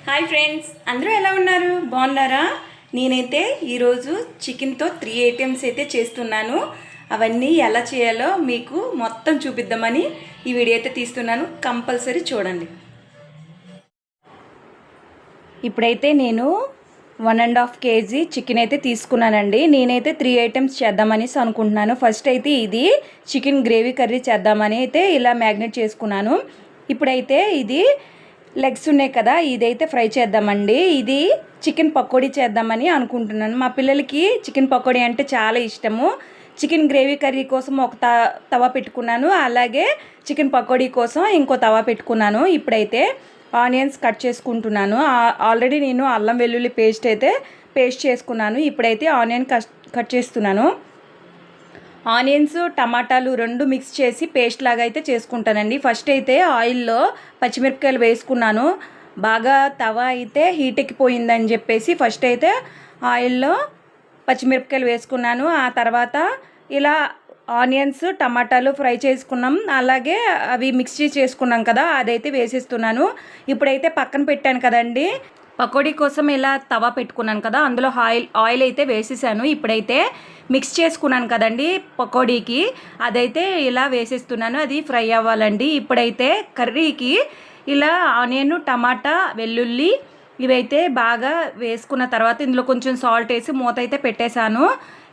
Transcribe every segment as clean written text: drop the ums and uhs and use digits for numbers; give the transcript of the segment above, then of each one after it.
Hi friends, అందరూ ఎలా ఉన్నారు? బాగున్నారా? నేనైతే ఈరోజు చికెన్తో 3 ఐటమ్స్ అయితే చేస్తున్నాను. అవన్నీ ఎలా చేయాలో మీకు మొత్తం చూపిద్దామని ఈ వీడియో అయితే తీస్తున్నాను. కంపల్సరీ చూడండి. ఇప్పుడైతే నేను 1.5 kg చికెన్ అయితే తీసుకున్నానండి. నేనైతే 3 ఐటమ్స్ చేద్దామనేసి అనుకుంటున్నాను. ఫస్ట్ అయితే ఇది చికెన్ గ్రేవీ కర్రీ చేద్దామని అయితే ఇలా మ్యాగ్నేట్ చేసుకున్నాను. ఇప్పుడైతే ఇది లెగ్స్ ఉన్నాయి కదా, ఇదైతే ఫ్రై చేద్దామండి. ఇది చికెన్ పకోడీ చేద్దామని అనుకుంటున్నాను. మా పిల్లలకి చికెన్ పకోడీ అంటే చాలా ఇష్టము. చికెన్ గ్రేవీ కర్రీ కోసం ఒక తవా పెట్టుకున్నాను, అలాగే చికెన్ పకోడీ కోసం ఇంకో తవా పెట్టుకున్నాను. ఇప్పుడైతే ఆనియన్స్ కట్ చేసుకుంటున్నాను. ఆల్రెడీ నేను అల్లం వెల్లుల్లి పేస్ట్ చేసుకున్నాను. ఇప్పుడైతే ఆనియన్ కట్ చేస్తున్నాను. ఆనియన్స్ టమాటాలు రెండు మిక్స్ చేసి పేస్ట్ లాగా అయితే చేసుకుంటానండి. ఫస్ట్ అయితే ఆయిల్లో పచ్చిమిరపకాయలు వేసుకున్నాను. బాగా తవా అయితే హీట్ ఎక్కిపోయిందని చెప్పేసి ఫస్ట్ అయితే ఆయిల్లో పచ్చిమిరపకాయలు వేసుకున్నాను. ఆ తర్వాత ఇలా ఆనియన్స్ టమాటాలు ఫ్రై చేసుకున్నాం, అలాగే అవి మిక్స్ చేసుకున్నాం కదా, అదైతే వేసేస్తున్నాను. ఇప్పుడైతే పక్కన పెట్టాను కదండి పకోడీ కోసం ఇలా తవా పెట్టుకున్నాను కదా, అందులో ఆయిల్ అయితే వేసేసాను. ఇప్పుడైతే మిక్స్ చేసుకున్నాను కదండి పకోడీకి, అదైతే ఇలా వేసేస్తున్నాను. అది ఫ్రై అవ్వాలండి. ఇప్పుడైతే కర్రీకి ఇలా ఆనియన్ టమాటా వెల్లుల్లి ఇవైతే బాగా వేసుకున్న తర్వాత ఇందులో కొంచెం సాల్ట్ వేసి మూత అయితే పెట్టేశాను.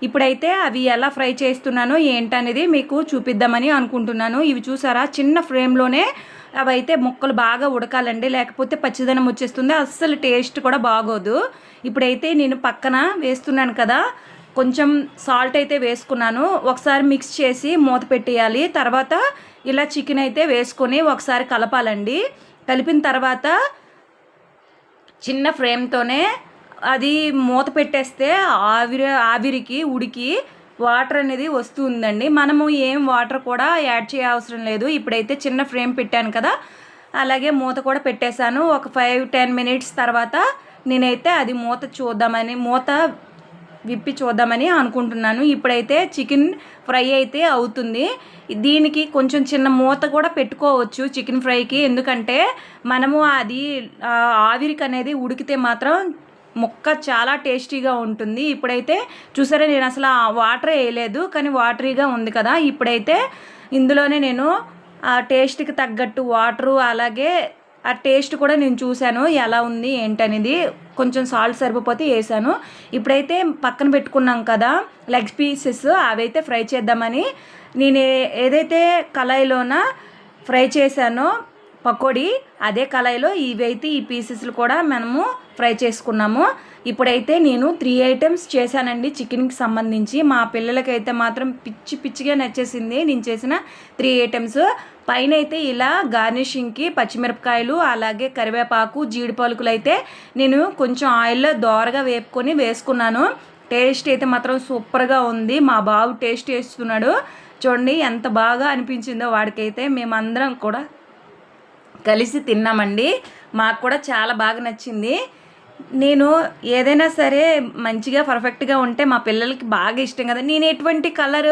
ఇప్పుడైతే అవి ఎలా ఫ్రై చేస్తున్నానో ఏంటనేది మీకు చూపిద్దామని అనుకుంటున్నాను. ఇవి చూసారా, చిన్న ఫ్లేమ్లోనే అవైతే ముక్కలు బాగా ఉడకాలండి, లేకపోతే పచ్చిదనం వచ్చేస్తుంది, అస్సలు టేస్ట్ కూడా బాగోదు. ఇప్పుడైతే నేను పక్కన వేస్తున్నాను కదా, కొంచెం సాల్ట్ అయితే వేసుకున్నాను. ఒకసారి మిక్స్ చేసి మూత పెట్టేయాలి. తర్వాత ఇలా చికెన్ అయితే వేసుకొని ఒకసారి కలపాలండి. కలిపిన తర్వాత చిన్న ఫ్లేమ్తోనే అది మూత పెట్టేస్తే ఆవిరికి ఉడికి వాటర్ అనేది వస్తుందండి. మనము ఏం వాటర్ కూడా యాడ్ చేయవసరం లేదు. ఇప్పుడైతే చిన్న ఫ్లేమ్ పెట్టాను కదా, అలాగే మూత కూడా పెట్టేశాను. ఒక 5-10 మినిట్స్ తర్వాత నేనైతే అది మూత విప్పి చూద్దామని అనుకుంటున్నాను. ఇప్పుడైతే చికెన్ ఫ్రై అయితే అవుతుంది. దీనికి కొంచెం చిన్న మూత కూడా పెట్టుకోవచ్చు చికెన్ ఫ్రైకి, ఎందుకంటే మనము అది ఆవిరికి అనేది ఉడికితే మాత్రం ముక్క చాలా టేస్టీగా ఉంటుంది. ఇప్పుడైతే చూసారా, నేను అసలు వాటర్ వేయలేదు, కానీ వాటరీగా ఉంది కదా. ఇప్పుడైతే ఇందులోనే నేను ఆ టేస్ట్కి తగ్గట్టు వాటరు, అలాగే ఆ టేస్ట్ కూడా నేను చూశాను ఎలా ఉంది ఏంటనేది. కొంచెం సాల్ట్ సరిపోతే వేసాను. ఇప్పుడైతే పక్కన పెట్టుకున్నాం కదా లెగ్ పీసెస్, అవైతే ఫ్రై చేద్దామని నేను ఏదైతే కళాయిలోన ఫ్రై చేశానో పకోడీ, అదే కళాయిలో ఇవైతే ఈ పీసెస్లు కూడా మనము ఫ్రై చేసుకున్నాము. ఇప్పుడైతే నేను 3 ఐటమ్స్ చేశానండి చికెన్కి సంబంధించి. మా పిల్లలకైతే మాత్రం పిచ్చిగా నచ్చేసింది నేను చేసిన 3 ఐటమ్స్. పైన అయితే ఇలా గార్నిషింగ్కి పచ్చిమిరపకాయలు, అలాగే కరివేపాకు, జీడిపలుకులు అయితే నేను కొంచెం ఆయిల్లో దోరగా వేపుకొని వేసుకున్నాను. టేస్ట్ అయితే మాత్రం సూపర్గా ఉంది. మా బాబు టేస్ట్ చేస్తున్నాడు, చూడండి ఎంత బాగా అనిపించిందో వాడికైతే. మేమందరం కూడా కలిసి తిన్నామండి, మాకు కూడా చాలా బాగా నచ్చింది. నేను ఏదైనా సరే మంచిగా పర్ఫెక్ట్గా ఉంటే మా పిల్లలకి బాగా ఇష్టం కదా. నేను ఎటువంటి కలర్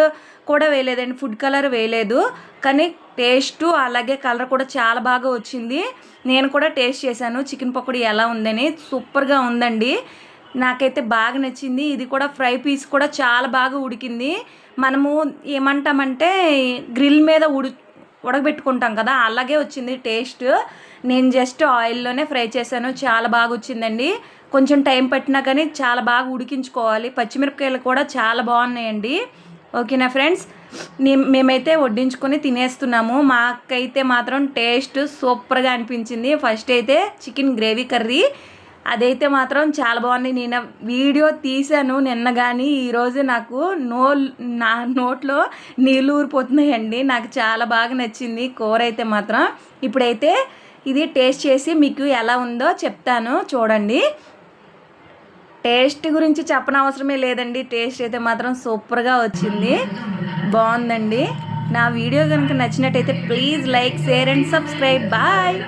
కూడా వేయలేదండి, ఫుడ్ కలర్ వేయలేదు, కానీ టేస్ట్ అలాగే కలర్ కూడా చాలా బాగా వచ్చింది. నేను కూడా టేస్ట్ చేశాను చికెన్ పకోడీ ఎలా ఉందని. సూపర్గా ఉందండి, నాకైతే బాగా నచ్చింది. ఇది కూడా ఫ్రై పీస్ కూడా చాలా బాగా ఉడికింది. మనము ఏమంటామంటే గ్రిల్ మీద ఉడకబెట్టుకుంటాం కదా, అలాగే వచ్చింది టేస్ట్. నేను జస్ట్ ఆయిల్లోనే ఫ్రై చేశాను, చాలా బాగా వచ్చిందండి. కొంచెం టైం పట్టినా కానీ చాలా బాగా ఉడికించుకోవాలి. పచ్చిమిరపకాయలు కూడా చాలా బాగున్నాయండి. ఓకేనా ఫ్రెండ్స్, మేమైతే వడ్డించుకొని తినేస్తున్నాము. మాకైతే మాత్రం టేస్ట్ సూపర్గా అనిపించింది. ఫస్ట్ అయితే చికెన్ గ్రేవీ కర్రీ, అదైతే మాత్రం చాలా బాగుంది. నేను వీడియో తీశాను నిన్న, కానీ ఈరోజు నాకు నా నోట్లో నీళ్ళు ఊరిపోతున్నాయండి. నాకు చాలా బాగా నచ్చింది కూర అయితే మాత్రం. ఇప్పుడైతే ఇది టేస్ట్ చేసి మీకు ఎలా ఉందో చెప్తాను, చూడండి. టేస్ట్ గురించి చెప్పనవసరమే లేదండి, టేస్ట్ అయితే మాత్రం సూపర్గా వచ్చింది, బాగుందండి. నా వీడియో కనుక నచ్చినట్టయితే please like, share and subscribe. Bye.